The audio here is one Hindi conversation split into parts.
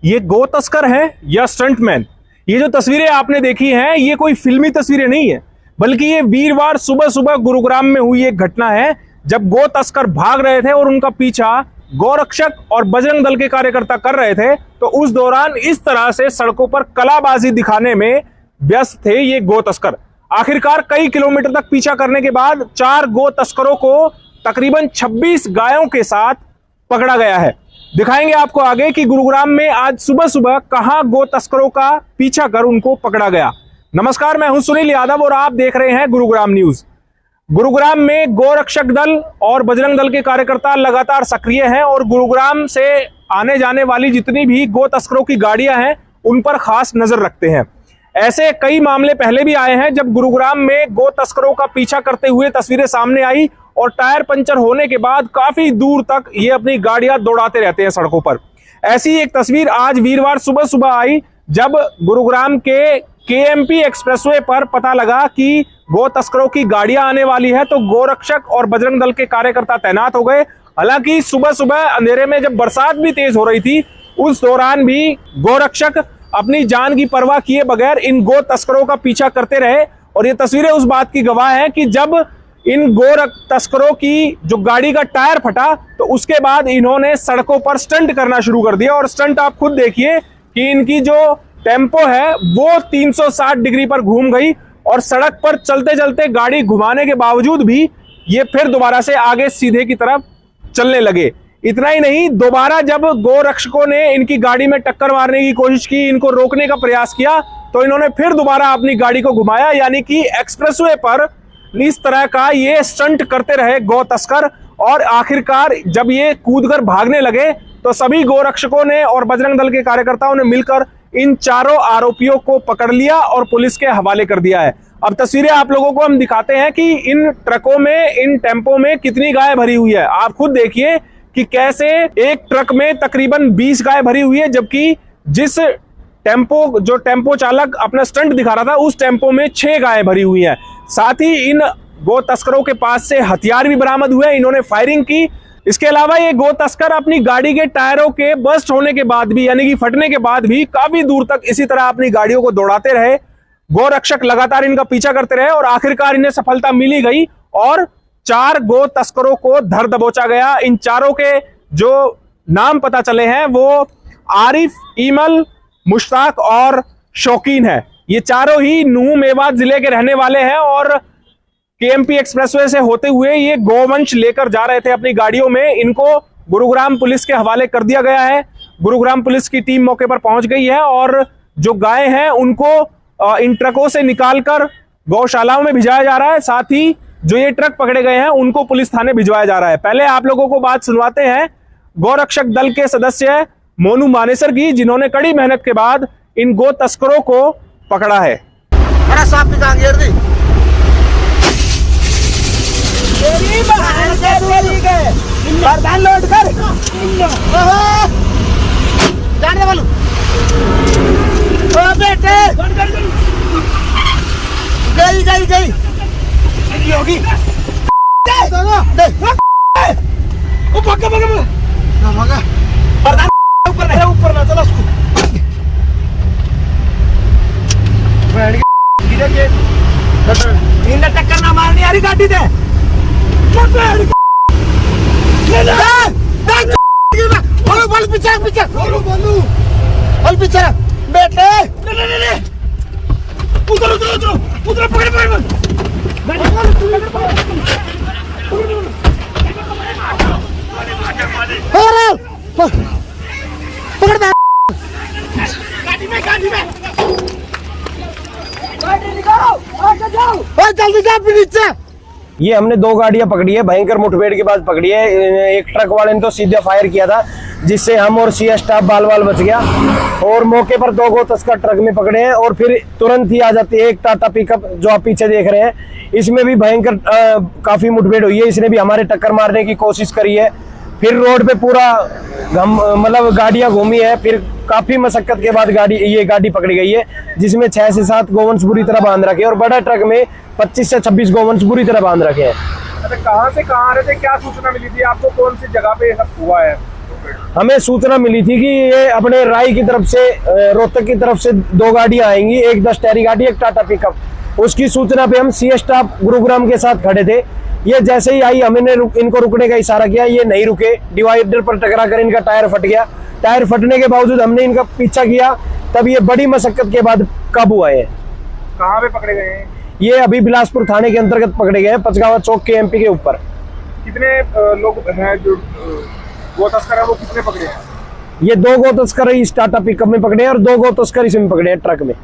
ये गो तस्कर है या स्टंटमैन? ये जो तस्वीरें आपने देखी हैं ये कोई फिल्मी तस्वीरें नहीं है, बल्कि ये वीरवार सुबह सुबह गुरुग्राम में हुई एक घटना है जब गो तस्कर भाग रहे थे और उनका पीछा गौरक्षक और बजरंग दल के कार्यकर्ता कर रहे थे। तो उस दौरान इस तरह से सड़कों पर कलाबाजी दिखाने में व्यस्त थे ये गो तस्कर। आखिरकार कई किलोमीटर तक पीछा करने के बाद 4 गो तस्करों को तकरीबन 26 गायों के साथ पकड़ा गया है। दिखाएंगे आपको आगे कि गुरुग्राम में आज सुबह सुबह कहां गो तस्करों का पीछा कर उनको पकड़ा गया। नमस्कार, मैं हूं सुनील यादव और आप देख रहे हैं गुरुग्राम न्यूज। गुरुग्राम में गोरक्षक दल और बजरंग दल के कार्यकर्ता लगातार सक्रिय हैं और गुरुग्राम से आने जाने वाली जितनी भी गो तस्करों की गाड़ियां हैं उन पर खास नजर रखते हैं। ऐसे कई मामले पहले भी आए हैं जब गुरुग्राम में गो तस्करों का पीछा करते हुए तस्वीरें सामने आई और टायर पंचर होने के बाद काफी दूर तक ये अपनी गाड़ियां दौड़ाते रहते हैं सड़कों पर। ऐसी एक तस्वीर आज वीरवार सुबह सुबह आई जब गुरुग्राम के केएमपी एक्सप्रेसवे पर पता लगा कि गो तस्करों की गाड़ियां आने वाली है, तो गोरक्षक और बजरंग दल के कार्यकर्ता तैनात हो गए। हालांकि सुबह सुबह अंधेरे में जब बरसात भी तेज हो रही थी उस दौरान भी गोरक्षक अपनी जान की परवाह किए बगैर इन गो तस्करों का पीछा करते रहे। और ये तस्वीरें उस बात की गवाह है कि जब इन गो तस्करों की जो गाड़ी का टायर फटा तो उसके बाद इन्होंने सड़कों पर स्टंट करना शुरू कर दिया। और स्टंट आप खुद देखिए कि इनकी जो टेम्पो है वो 360 डिग्री पर घूम गई और सड़क पर चलते चलते गाड़ी घुमाने के बावजूद भी ये फिर दोबारा से आगे सीधे की तरफ चलने लगे। इतना ही नहीं, दोबारा जब गोरक्षकों ने इनकी गाड़ी में टक्कर मारने की कोशिश की, इनको रोकने का प्रयास किया, तो इन्होंने फिर दोबारा अपनी गाड़ी को घुमाया। यानी कि एक्सप्रेसवे पर इस तरह का ये स्टंट करते रहे गौ तस्कर। और आखिरकार जब ये कूदकर भागने लगे तो सभी गोरक्षकों ने और बजरंग दल के कार्यकर्ताओं ने मिलकर इन चारों आरोपियों को पकड़ लिया और पुलिस के हवाले कर दिया है। अब तस्वीरें आप लोगों को हम दिखाते हैं कि इन ट्रकों में, इन टेम्पो में कितनी गाय भरी हुई है। आप खुद देखिए कि कैसे एक ट्रक में तकरीबन 20 गाय भरी हुई है, जबकि जिस जो टेम्पो चालक अपना स्टंट दिखा रहा था उस टेम्पो में 6 गाय भरी हुई है। साथ ही इन गो तस्करों के पास से हथियार भी बरामद हुए, इन्होंने फायरिंग की। इसके अलावा ये गो तस्कर अपनी गाड़ी के टायरों के बस्ट होने के बाद भी, यानी कि फटने के बाद भी काफी दूर तक इसी तरह अपनी गाड़ियों को दौड़ाते रहे। गोरक्षक लगातार इनका पीछा करते रहे और आखिरकार इन्हें सफलता मिली गई और 4 गो तस्करों को धर दबोचा गया। इन चारों के जो नाम पता चले हैं वो आरिफ, ईमल, मुश्ताक और शौकीन है। ये चारों ही नूह मेवात जिले के रहने वाले हैं और केएमपी एक्सप्रेसवे से होते हुए ये गोवंश लेकर जा रहे थे अपनी गाड़ियों में। इनको गुरुग्राम पुलिस के हवाले कर दिया गया है। गुरुग्राम पुलिस की टीम मौके पर पहुंच गई है और जो गाय हैं उनको इन ट्रकों से निकालकर गौशालाओं में भिजवाया जा रहा है। साथ ही जो ये ट्रक पकड़े गए हैं उनको पुलिस थाने भिजवाया जा रहा है। पहले आप लोगों को बात सुनवाते हैं गौरक्षक दल के सदस्य मोनू मानेसर की, जिन्होंने कड़ी मेहनत के बाद इन गो तस्करों को पकड़ा है। लोड कर जाने वालों ओ बेटे गई होगी ओ भागा ऊपर ना चला उसको इन्हें टक्कर ना मारनी यारी गाड़ी दे पीछे बेटे उधर पकड़ जल्दी जा नीचे। ये हमने 2 गाड़ियां पकड़ी है, भयंकर मुठभेड़ के बाद पकड़ी है। एक ट्रक वाले ने तो सीधे फायर किया था जिससे हम और सीएस स्टाफ बाल बच गया और मौके पर 2 गो तस्कर ट्रक में पकड़े हैं और फिर तुरंत ही आ जाती है एक टाटा पिकअप जो आप पीछे देख रहे हैं। इसमें भी भयंकर काफी मुठभेड़ हुई है। इसने भी हमारे टक्कर मारने की कोशिश करी है। फिर रोड पे पूरा मतलब गाड़ियां घूमी है। फिर काफी मशक्कत के बाद ये गाड़ी पकड़ी गई है जिसमें 6 से 7 गोवंश बुरी तरह बांध रखे और बड़ा ट्रक में 25 से 26 गोवंश बुरी तरह बांध रखे हैं। अच्छा, कहाँ से कहाँ आ रहे थे, क्या सूचना मिली थी आपको, कौन सी जगह पे हुआ है? हमें सूचना मिली थी कि ये अपने राय की तरफ से रोहतक की तरफ से 2 गाड़ियां आएंगी, एक 10 टैरी गाड़ी, एक टाटा पिकअप। उसकी सूचना पे हम सीए स्टाफ गुरुग्राम के साथ खड़े थे। ये जैसे ही आई हमने इनको रुकने का इशारा किया, ये नहीं रुके। डिवाइडर पर टकरा कर इनका टायर फट गया। टायर फटने के बावजूद हमने इनका पीछा किया, तब ये बड़ी मशक्कत के बाद काबू आए हैं। कहाँ पे पकड़े गए हैं? ये अभी बिलासपुर थाने के अंतर्गत पकड़े गए हैं, पचगावा चौक के एमपी के ऊपर। कितने लोग हैं जो गो तस्कर है, वो कितने पकड़े हैं? ये 2 गो तस्कर इस टाटा पिकअप में पकड़े हैं और 2 गो तस्कर इसमें पकड़े हैं ट्रक में।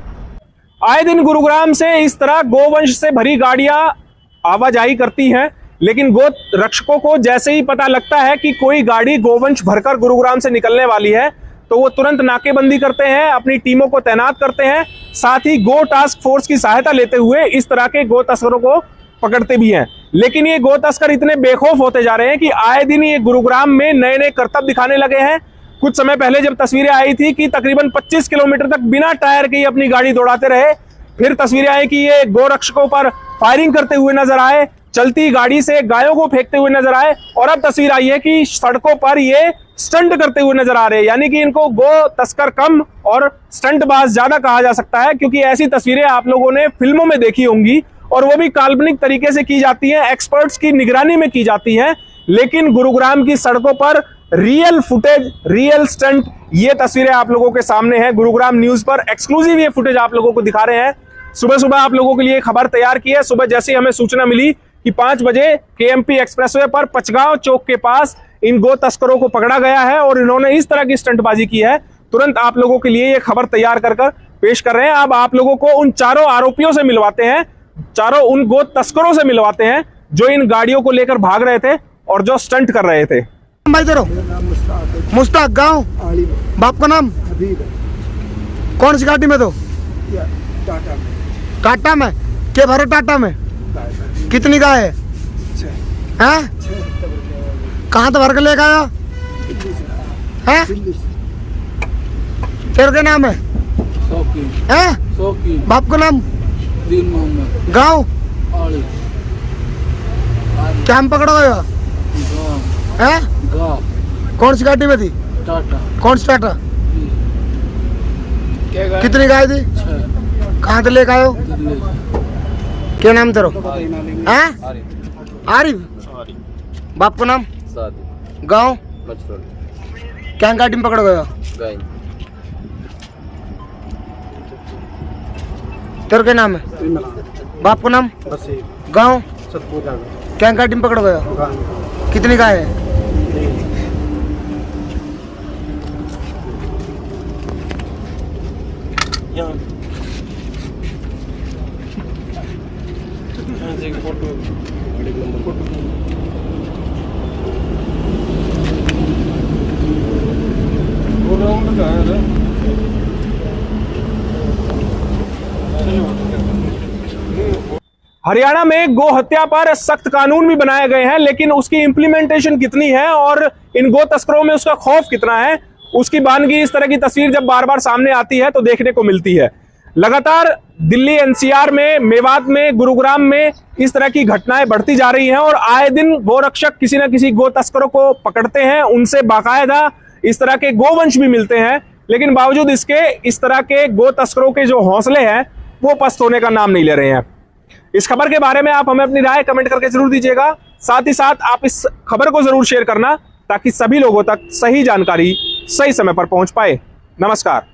आए दिन गुरुग्राम से इस तरह गोवंश से भरी गाड़ियां आवाजाही करती हैं, लेकिन गो रक्षकों को जैसे ही पता लगता है कि कोई गाड़ी गोवंश भरकर गुरुग्राम से निकलने वाली है, तो वो तुरंत नाकेबंदी करते हैं, अपनी टीमों को तैनात करते हैं, साथ ही गो टास्क फोर्स की सहायता लेते हुए इस तरह के गो तस्करों को पकड़ते भी हैं। लेकिन ये गो तस्कर इतने बेखौफ होते जा रहे हैं कि आए दिन ये गुरुग्राम में नए नए करतब दिखाने लगे हैं। कुछ समय पहले जब तस्वीरें आई थी कि तकरीबन 25 किलोमीटर तक बिना टायर के अपनी गाड़ी दौड़ाते रहे, फिर तस्वीरें आई कि ये गो रक्षकों पर फायरिंग करते हुए नजर आए, चलती गाड़ी से गायों को फेंकते हुए नजर आए, और अब तस्वीर आई है कि सड़कों पर ये स्टंट करते हुए नजर आ रहे हैं। यानी कि इनको गो तस्कर कम और स्टंटबाज ज्यादा कहा जा सकता है, क्योंकि ऐसी तस्वीरें आप लोगों ने फिल्मों में देखी होंगी और वो भी काल्पनिक तरीके से की जाती हैं, एक्सपर्ट्स की निगरानी में की जाती हैं। लेकिन गुरुग्राम की सड़कों पर रियल फुटेज, रियल स्टंट, ये तस्वीरें आप लोगों के सामने हैं। गुरुग्राम न्यूज पर एक्सक्लूसिव ये फुटेज आप लोगों को दिखा रहे हैं। सुबह सुबह आप लोगों के लिए खबर तैयार की है। सुबह जैसे हमें सूचना मिली कि 5 बजे केएमपी एक्सप्रेसवे पर पचगांव चौक के पास इन गो तस्करों को पकड़ा गया है और इन्होंने इस तरह की स्टंटबाजी की है, तुरंत आप लोगों के लिए ये खबर तैयार कर पेश कर रहे हैं। अब आप लोगों को उन चारों आरोपियों से मिलवाते हैं, चारों उन गो तस्करों से मिलवाते हैं जो इन गाड़ियों को लेकर भाग रहे थे और जो स्टंट कर रहे थे। भाई तेरो मुस्ताक गाँव, बाप का नाम कौन सी गाड़ी में? तो टाटा में। के भरे टाटा में? कितनी गाय है? हैं? कहाँ तो भर के लेके आया है? तेरे के नाम है? बाप का नाम? गाँव क्या हम पकड़ा गया है? कौन सी गाड़ी में थी? टाटा। कौन सी टाटा? कितनी गाय थी? कहाँ से लेके आयो? क्या नाम तेरा? हैं? आरिफ। बाप का नाम? गाँव? क्या गाड़ी में पकड़ गया? तेरा क्या नाम है? बाप का नाम? गाँव? क्या गाड़ी में पकड़ गया? कितनी गाय है? हरियाणा में गो हत्या पर सख्त कानून भी बनाए गए हैं, लेकिन उसकी इंप्लीमेंटेशन कितनी है और इन गो तस्करों में उसका खौफ कितना है, उसकी बानगी इस तरह की तस्वीर जब बार बार सामने आती है तो देखने को मिलती है। लगातार दिल्ली एनसीआर में, मेवात में, गुरुग्राम में इस तरह की घटनाएं बढ़ती जा रही हैं और आए दिन गोरक्षक किसी न किसी गो तस्करों को पकड़ते हैं, उनसे बाकायदा इस तरह के गोवंश भी मिलते हैं। लेकिन बावजूद इसके इस तरह के गो तस्करों के जो हौसले हैं वो पस्त होने का नाम नहीं ले रहे हैं। इस खबर के बारे में आप हमें अपनी राय कमेंट करके जरूर दीजिएगा। साथ ही साथ आप इस खबर को जरूर शेयर करना ताकि सभी लोगों तक सही जानकारी सही समय पर पहुंच पाए। नमस्कार।